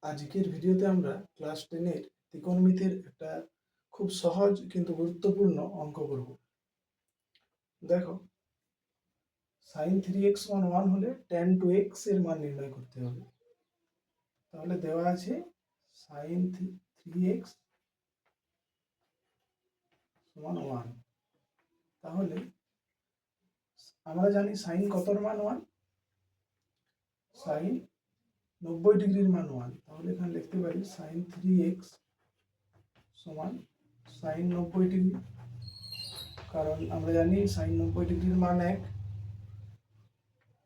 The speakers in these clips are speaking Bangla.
আজকের ভিডিওতে আমরা ক্লাস 10-এর ত্রিকোণমিতির একটা খুব সহজ কিন্তু গুরুত্বপূর্ণ অঙ্ক করব। দেখো, sin 3x = 1 হলে tan 2x এর মান নির্ণয় করতে হবে। তাহলে দেওয়া আছে sin 3x = 1। তাহলে আমরা জানি sin কতর মান 1, sin 90 ডিগ্রির মান 1। তাহলে এখানে লিখতে পারি sin 3x = sin 90 ডিগ্রি, কারণ আমরা জানি sin 90 ডিগ্রির মান 1।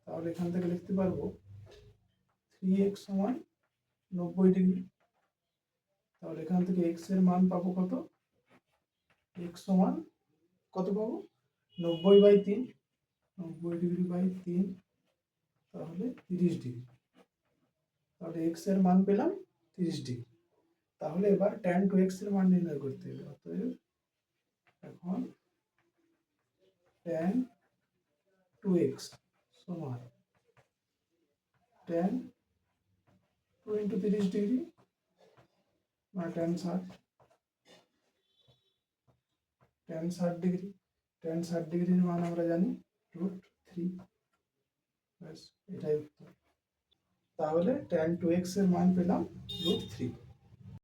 তাহলে এখান থেকে লিখতে পারবো 3x = 90 ডিগ্রি। তাহলে এখান থেকে x এর মান পাবো কত? x সমান কত পাবো? 90/3, 90 ডিগ্রি বাই 3, তাহলে 30 ডিগ্রি। তাহলে x এর মান পেলাম 30 ডিগ্রি। তাহলে এবার tan 2x এর মান নির্ণয় করতে হবে। অতএব এখন tan 2x সমান tan 2 × 30 ডিগ্রি বা tan 60 ডিগ্রি। tan 60 ডিগ্রির মান আমরা জানি √3। ব্যাস, এটাই উত্তর। তাহলে tan 2x এর মান পেলাম √3।